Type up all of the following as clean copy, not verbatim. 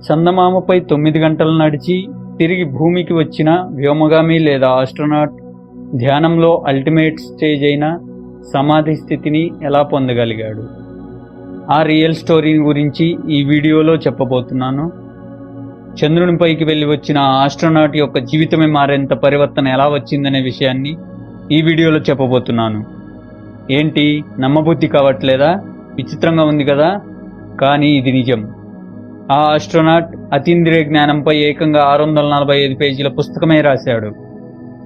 చందమామపై 9 గంటలు నడిచి తిరిగి భూమికి వచ్చిన వ్యోమగామి లేదా ఆస్ట్రోనాట్ ధ్యానంలో అల్టిమేట్ స్టేజ్ అయిన సమాధి స్థితిని ఎలా పొందగలిగాడు? ఆ రియల్ స్టోరీని గురించి ఈ వీడియోలో చెప్పబోతున్నాను. చంద్రునిపైకి వెళ్ళి వచ్చిన ఆస్ట్రోనాట్ యొక్క జీవితమే మారేంత పరివర్తన ఎలా వచ్చిందనే విషయాన్ని ఈ వీడియోలో చెప్పబోతున్నాను. ఏంటి, నమ్మబుద్ధి కావట్లేదా? విచిత్రంగా ఉంది కదా, కానీ ఇది నిజం. ఆ ఆస్ట్రోనాట్ అతీంద్రియ జ్ఞానంపై ఏకంగా 645 పేజీల పుస్తకమే రాశాడు.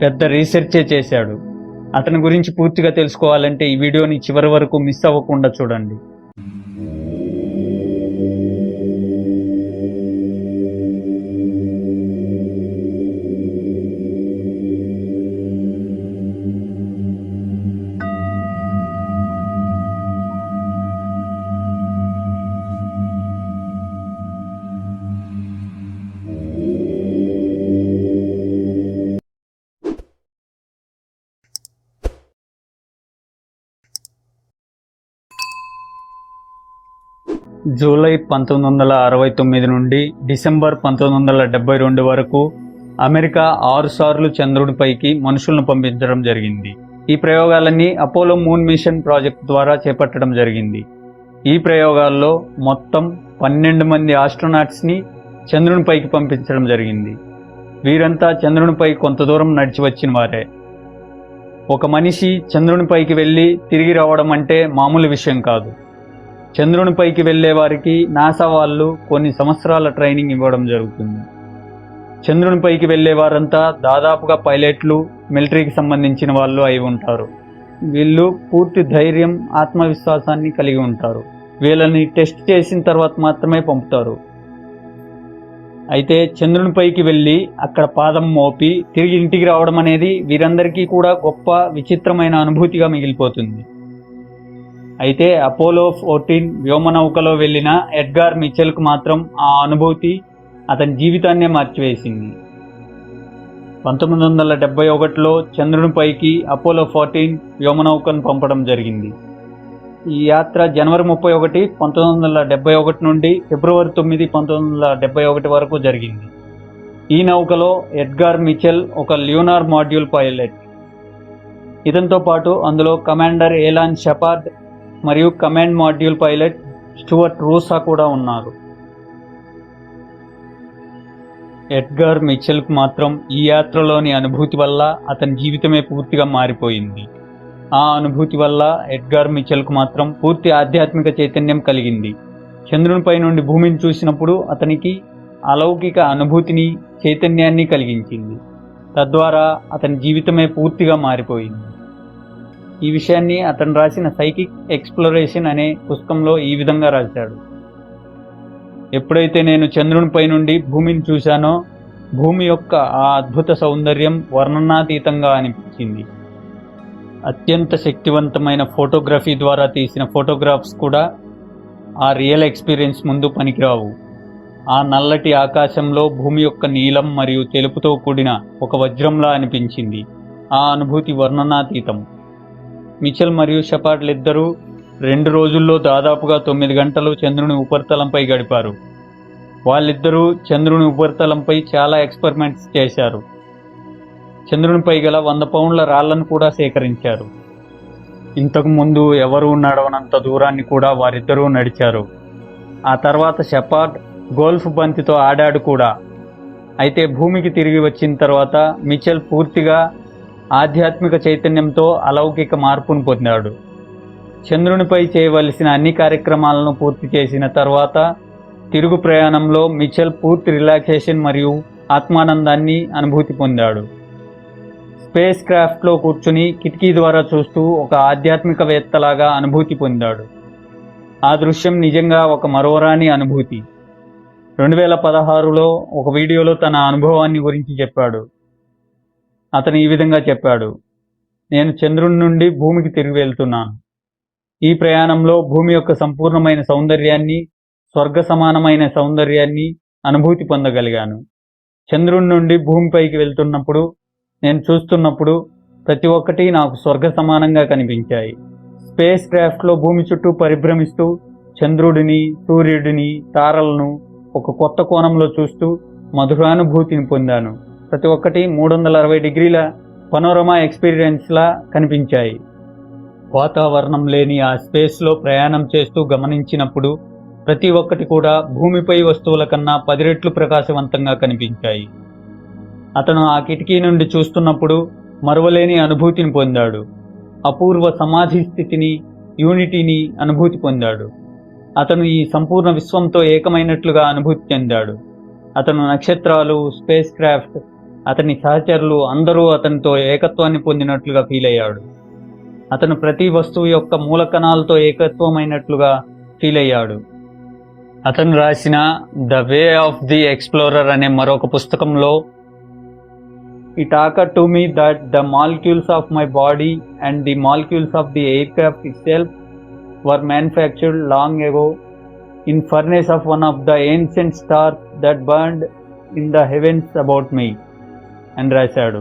పెద్ద రీసెర్చే చేశాడు. అతని గురించి పూర్తిగా తెలుసుకోవాలంటే ఈ వీడియోని చివరి వరకు మిస్ అవ్వకుండా చూడండి. జూలై 1969 నుండి డిసెంబర్ 1972 వరకు అమెరికా 6 సార్లు చంద్రుడిపైకి మనుషులను పంపించడం జరిగింది. ఈ ప్రయోగాలన్నీ అపోలో మూన్ మిషన్ ప్రాజెక్ట్ ద్వారా చేపట్టడం జరిగింది. ఈ ప్రయోగాల్లో మొత్తం 12 మంది ఆస్ట్రోనాట్స్ని చంద్రునిపైకి పంపించడం జరిగింది. వీరంతా చంద్రునిపై కొంత దూరం నడిచి వచ్చిన వారే. ఒక మనిషి చంద్రునిపైకి వెళ్ళి తిరిగి రావడం అంటే మామూలు విషయం కాదు. చంద్రునిపైకి వెళ్ళే వారికి నాసా వాళ్ళు కొన్ని సంవత్సరాల ట్రైనింగ్ ఇవ్వడం జరుగుతుంది. చంద్రునిపైకి వెళ్ళే వారంతా దాదాపుగా పైలట్లు, మిలిటరీకి సంబంధించిన వాళ్ళు అయి ఉంటారు. వీళ్ళు పూర్తి ధైర్యం, ఆత్మవిశ్వాసాన్ని కలిగి ఉంటారు. వీళ్ళని టెస్ట్ చేసిన తర్వాత మాత్రమే పంపుతారు. అయితే చంద్రునిపైకి వెళ్ళి అక్కడ పాదం మోపి తిరిగి ఇంటికి రావడం అనేది వీరందరికీ కూడా గొప్ప విచిత్రమైన అనుభూతిగా మిగిలిపోతుంది. అయితే అపోలో 14 వ్యోమనౌకలో వెళ్ళిన ఎడ్గార్ మిచెల్కు మాత్రం ఆ అనుభూతి అతని జీవితాన్నే మార్చివేసింది. 1971లో చంద్రునిపైకి అపోలో 14 వ్యోమనౌకను పంపడం జరిగింది. ఈ యాత్ర జనవరి 31, 1971 నుండి ఫిబ్రవరి 9, 1971 వరకు జరిగింది. ఈ నౌకలో ఎడ్గార్ మిచెల్ ఒక ల్యూనార్ మాడ్యూల్ పైలట్. ఇతనితో పాటు అందులో కమాండర్ ఏలాన్ షెపార్డ్ మరియు command module pilot Stuart RUSA కూడా ఉన్నారు. ఎడ్గార్ మిచెల్కు మాత్రం ఈ యాత్రలోని అనుభూతి వల్ల అతని జీవితమే పూర్తిగా మారిపోయింది. ఆ అనుభూతి వల్ల ఎడ్గార్ మిచెల్కు మాత్రం పూర్తి ఆధ్యాత్మిక చైతన్యం కలిగింది. చంద్రునిపై నుండి భూమిని చూసినప్పుడు అతనికి అలౌకిక అనుభూతిని, చైతన్యాన్ని కలిగించింది. తద్వారా అతని జీవితమే పూర్తిగా మారిపోయింది. ఈ విషయాన్ని అతను రాసిన సైకిక్ ఎక్స్ప్లోరేషన్ అనే పుస్తకంలో ఈ విధంగా రాశాడు. ఎప్పుడైతే నేను చంద్రునిపై నుండి భూమిని చూశానో, భూమి యొక్క ఆ అద్భుత సౌందర్యం వర్ణనాతీతంగా అనిపించింది. అత్యంత శక్తివంతమైన ఫోటోగ్రఫీ ద్వారా తీసిన ఫోటోగ్రాఫ్స్ కూడా ఆ రియల్ ఎక్స్పీరియన్స్ ముందు పనికిరావు. ఆ నల్లటి ఆకాశంలో భూమి యొక్క నీలం మరియు తెలుపుతో కూడిన ఒక వజ్రంలా అనిపించింది. ఆ అనుభూతి వర్ణనాతీతం. మిచెల్ మరియు షెపార్డ్లిద్దరూ 2 రోజుల్లో దాదాపుగా 9 గంటలు చంద్రుని ఉపరితలంపై గడిపారు. వాళ్ళిద్దరూ చంద్రుని ఉపరితలంపై చాలా ఎక్స్పెరిమెంట్స్ చేశారు. చంద్రునిపై గల 100 పౌండ్ల రాళ్లను కూడా సేకరించారు. ఇంతకు ముందు ఎవరూ నడవనంత దూరాన్ని కూడా వారిద్దరూ నడిచారు. ఆ తర్వాత షెపార్డ్ గోల్ఫ్ బంతితో ఆడాడు కూడా. అయితే భూమికి తిరిగి వచ్చిన తర్వాత మిచెల్ పూర్తిగా ఆధ్యాత్మిక చైతన్యంతో అలౌకిక మార్పును పొందాడు. చంద్రునిపై చేయవలసిన అన్ని కార్యక్రమాలను పూర్తి చేసిన తర్వాత తిరుగు ప్రయాణంలో మిచెల్ పూర్తి రిలాక్సేషన్ మరియు ఆత్మానందాన్ని అనుభూతి పొందాడు. స్పేస్ క్రాఫ్ట్లో కూర్చుని కిటికీ ద్వారా చూస్తూ ఒక ఆధ్యాత్మికవేత్తలాగా అనుభూతి పొందాడు. ఆ దృశ్యం నిజంగా ఒక మరోరాని అనుభూతి. 2016లో ఒక వీడియోలో తన అనుభవాన్ని గురించి చెప్పాడు. అతను ఈ విధంగా చెప్పాడు: నేను చంద్రుని నుండి భూమికి తిరిగి వెళ్తున్నాను. ఈ ప్రయాణంలో భూమి యొక్క సంపూర్ణమైన సౌందర్యాన్ని, స్వర్గ సమానమైన సౌందర్యాన్ని అనుభూతి పొందగలిగాను. చంద్రుని నుండి భూమిపైకి వెళ్తున్నప్పుడు, నేను చూస్తున్నప్పుడు ప్రతి ఒక్కటి నాకు స్వర్గ సమానంగా కనిపించాయి. స్పేస్ క్రాఫ్ట్లో భూమి చుట్టూ పరిభ్రమిస్తూ చంద్రుడిని, సూర్యుడిని, తారలను, ఒక కొత్త కోణంలో చూస్తూ మధురానుభూతిని పొందాను. ప్రతి ఒక్కటి 360 డిగ్రీల పనోరమా ఎక్స్పీరియన్స్లా కనిపించాయి. వాతావరణం లేని ఆ స్పేస్లో ప్రయాణం చేస్తూ గమనించినప్పుడు ప్రతి ఒక్కటి కూడా భూమిపై వస్తువుల కన్నా 10 రెట్లు ప్రకాశవంతంగా కనిపించాయి. అతను ఆ కిటికీ నుండి చూస్తున్నప్పుడు మరువలేని అనుభూతిని పొందాడు. అపూర్వ సమాధి స్థితిని, యూనిటీని అనుభూతి పొందాడు. అతను ఈ సంపూర్ణ విశ్వంతో ఏకమైనట్లుగా అనుభూతి చెందాడు. అతను నక్షత్రాలు, స్పేస్ క్రాఫ్ట్, అతని సహచరులు అందరూ అతనితో ఏకత్వాన్ని పొందినట్లుగా ఫీల్ అయ్యాడు. అతను ప్రతి వస్తువు యొక్క మూలకణాలతో ఏకత్వమైనట్లుగా ఫీల్ అయ్యాడు. అతను రాసిన the way of the explorer అనే మరొక పుస్తకంలో, it occurred to me that the molecules of my body and the molecules of the aircraft itself were manufactured long ago in furnace of one of the ancient stars that burned in the heavens about me అని రాశాడు.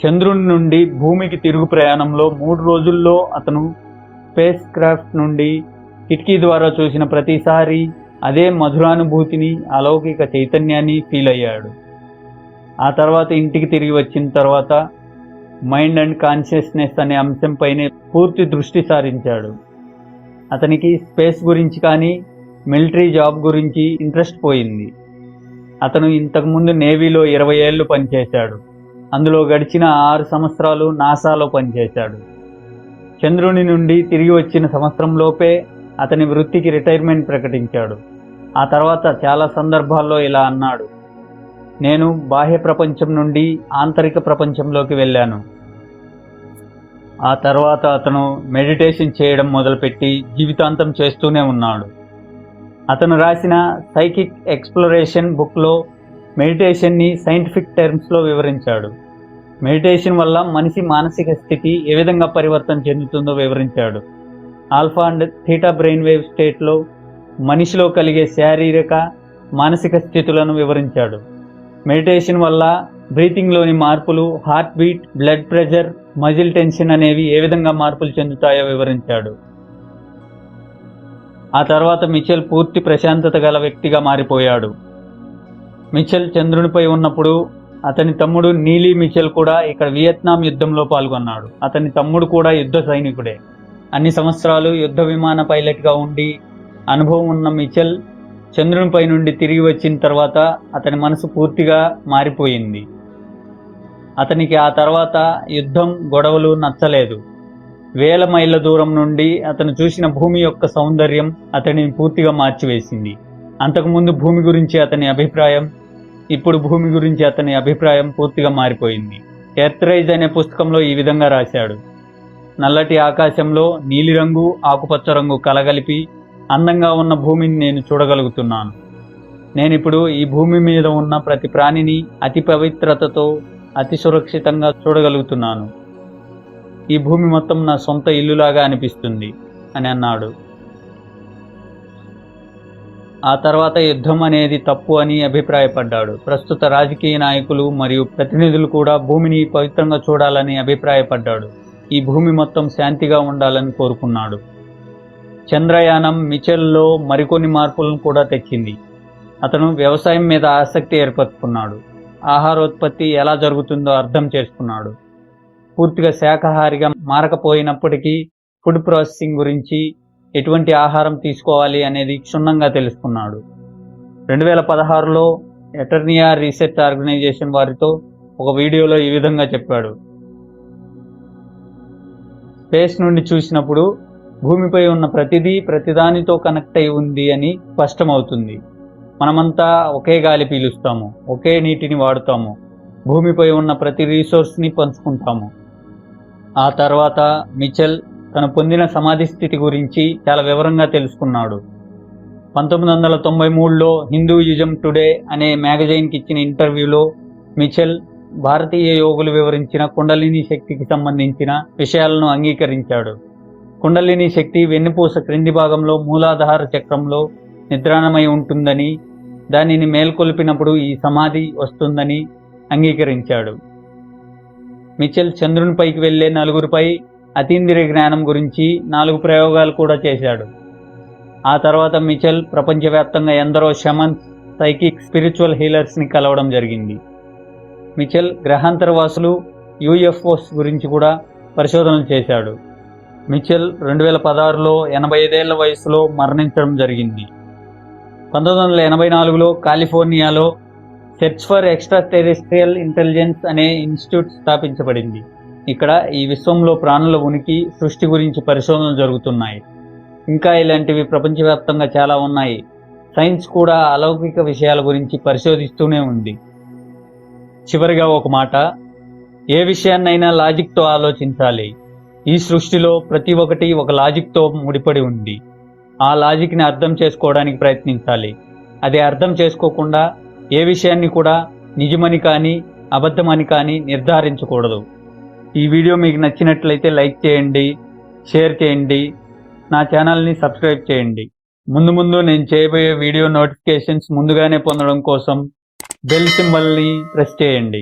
చంద్రుని నుండి భూమికి తిరుగు ప్రయాణంలో 3 రోజుల్లో అతను space craft నుండి కిటికీ ద్వారా చూసిన ప్రతిసారి అదే మధురానుభూతిని, అలౌకిక చైతన్యాన్ని ఫీల్ అయ్యాడు. ఆ తర్వాత ఇంటికి తిరిగి వచ్చిన తర్వాత మైండ్ అండ్ కాన్షియస్నెస్ అనే అంశంపైనే పూర్తి దృష్టి సారించాడు. అతనికి స్పేస్ గురించి కానీ మిలిటరీ జాబ్ గురించి ఇంట్రెస్ట్ పోయింది. అతను ఇంతకుముందు నేవీలో 20 ఏళ్ళు పనిచేశాడు. అందులో గడిచిన 6 సంవత్సరాలు నాసాలో పనిచేశాడు. చంద్రుని నుండి తిరిగి వచ్చిన సంవత్సరంలోపే అతని వృత్తికి రిటైర్మెంట్ ప్రకటించాడు. ఆ తర్వాత చాలా సందర్భాల్లో ఇలా అన్నాడు, నేను బాహ్య ప్రపంచం నుండి ఆంతరిక ప్రపంచంలోకి వెళ్ళాను. ఆ తర్వాత అతను మెడిటేషన్ చేయడం మొదలుపెట్టి జీవితాంతం చేస్తూనే ఉన్నాడు. అతను రాసిన సైకిక్ ఎక్స్ప్లోరేషన్ బుక్లో మెడిటేషన్ని సైంటిఫిక్ టర్మ్స్లో వివరించాడు. మెడిటేషన్ వల్ల మనిషి మానసిక స్థితి ఏ విధంగా పరివర్తన చెందుతుందో వివరించాడు. Alpha and theta brain wave స్టేట్లో మనిషిలో కలిగే శారీరక, మానసిక స్థితులను వివరించాడు. మెడిటేషన్ వల్ల బ్రీతింగ్లోని మార్పులు, heart beat, blood pressure, muscle tension అనేవి ఏ విధంగా మార్పులు చెందుతాయో వివరించాడు. ఆ తర్వాత మిచెల్ పూర్తి ప్రశాంతత గల వ్యక్తిగా మారిపోయాడు. మిచెల్ చంద్రునిపై ఉన్నప్పుడు అతని తమ్ముడు నీలీ మిచెల్ కూడా ఇక్కడ వియత్నాం యుద్ధంలో పాల్గొన్నాడు. అతని తమ్ముడు కూడా యుద్ధ సైనికుడే. అన్ని సంవత్సరాలు యుద్ధ విమాన పైలట్గా ఉండి అనుభవం ఉన్న మిచెల్ చంద్రునిపై నుండి తిరిగి వచ్చిన తర్వాత అతని మనసు పూర్తిగా మారిపోయింది. అతనికి ఆ తర్వాత యుద్ధం, గొడవలు నచ్చలేదు. వేల మైళ్ళ దూరం నుండి అతను చూసిన భూమి యొక్క సౌందర్యం అతనిని పూర్తిగా మార్చివేసింది. అంతకుముందు భూమి గురించి అతని అభిప్రాయం, ఇప్పుడు భూమి గురించి అతని అభిప్రాయం పూర్తిగా మారిపోయింది. ఎర్త్రైజ్ అనే పుస్తకంలో ఈ విధంగా రాశాడు, నల్లటి ఆకాశంలో నీలిరంగు, ఆకుపచ్చ రంగు కలగలిపి అందంగా ఉన్న భూమిని నేను చూడగలుగుతున్నాను. నేనిప్పుడు ఈ భూమి మీద ఉన్న ప్రతి ప్రాణిని అతి పవిత్రతతో, అతి సురక్షితంగా చూడగలుగుతున్నాను. ఈ భూమి మొత్తం నా సొంత ఇల్లులాగా అనిపిస్తుంది అని అన్నాడు. ఆ తర్వాత యుద్ధం అనేది తప్పు అని అభిప్రాయపడ్డాడు. ప్రస్తుత రాజకీయ నాయకులు మరియు ప్రతినిధులు కూడా భూమిని పవిత్రంగా చూడాలని అభిప్రాయపడ్డాడు. ఈ భూమి మొత్తం శాంతిగా ఉండాలని కోరుకున్నాడు. చంద్రయానం మిచెల్లో మరికొన్ని మార్పులను కూడా తెచ్చింది. అతను వ్యవసాయం మీద ఆసక్తి ఏర్పరచుకున్నాడు. ఆహారోత్పత్తి ఎలా జరుగుతుందో అర్థం చేసుకున్నాడు. పూర్తిగా శాకాహారిగా మారకపోయినప్పటికీ ఫుడ్ ప్రాసెసింగ్ గురించి, ఎటువంటి ఆహారం తీసుకోవాలి అనేది క్షుణ్ణంగా తెలుసుకున్నాడు. 2016లో ఎటర్నియా రీసెర్చ్ ఆర్గనైజేషన్ వారితో ఒక వీడియోలో ఈ విధంగా చెప్పాడు, స్పేస్ నుండి చూసినప్పుడు భూమిపై ఉన్న ప్రతిదానితో కనెక్ట్ అయి ఉంది అని స్పష్టమవుతుంది. మనమంతా ఒకే గాలి పీలుస్తాము, ఒకే నీటిని వాడుతాము, భూమిపై ఉన్న ప్రతి రీసోర్స్ని పంచుకుంటాము. ఆ తర్వాత మిచెల్ తను పొందిన సమాధి స్థితి గురించి చాలా వివరంగా తెలుసుకున్నాడు. 1993లో హిందూయిజం టుడే అనే మ్యాగజైన్కి ఇచ్చిన ఇంటర్వ్యూలో మిచెల్ భారతీయ యోగులు వివరించిన కుండలిని శక్తికి సంబంధించిన విషయాలను అంగీకరించాడు. కుండలిని శక్తి వెన్నుపూస క్రింది భాగంలో మూలాధార చక్రంలో నిద్రాణమై ఉంటుందని, దానిని మేల్కొల్పినప్పుడు ఈ సమాధి వస్తుందని అంగీకరించాడు. మిచెల్ చంద్రునిపైకి వెళ్లే 4గురిపై అతీంద్రియ జ్ఞానం గురించి 4 ప్రయోగాలు కూడా చేశాడు. ఆ తర్వాత మిచెల్ ప్రపంచవ్యాప్తంగా ఎందరో షమన్స్, సైకిక్, స్పిరిచువల్ హీలర్స్ని కలవడం జరిగింది. మిచెల్ గ్రహాంతరవాసులు, యూఎఫ్ఓస్ గురించి కూడా పరిశోధనలు చేశాడు. మిచెల్ 2016లో 85 ఏళ్ల వయసులో మరణించడం జరిగింది. 1984లో కాలిఫోర్నియాలో search for extraterrestrial intelligence అనే ఇన్స్టిట్యూట్ స్థాపించబడింది. ఇక్కడ ఈ విశ్వంలో ప్రాణుల ఉనికి, సృష్టి గురించి పరిశోధనలు జరుగుతున్నాయి. ఇంకా ఇలాంటివి ప్రపంచవ్యాప్తంగా చాలా ఉన్నాయి. సైన్స్ కూడా అలౌకిక విషయాల గురించి పరిశోధిస్తూనే ఉంది. చివరిగా ఒక మాట, ఏ విషయాన్నైనా లాజిక్తో ఆలోచించాలి. ఈ సృష్టిలో ప్రతి ఒక్కటి ఒక లాజిక్తో ముడిపడి ఉంది. ఆ లాజిక్ని అర్థం చేసుకోవడానికి ప్రయత్నించాలి. అది అర్థం చేసుకోకుండా ఏ విషయాన్ని కూడా నిజమని కానీ అబద్ధమని కానీ నిర్ధారించకూడదు. ఈ వీడియో మీకు నచ్చినట్లయితే లైక్ చేయండి, షేర్ చేయండి, నా ఛానల్ని సబ్స్క్రైబ్ చేయండి. ముందు నేను చేయబోయే వీడియో నోటిఫికేషన్స్ ముందుగానే పొందడం కోసం బెల్ సింబల్ని ప్రెస్ చేయండి.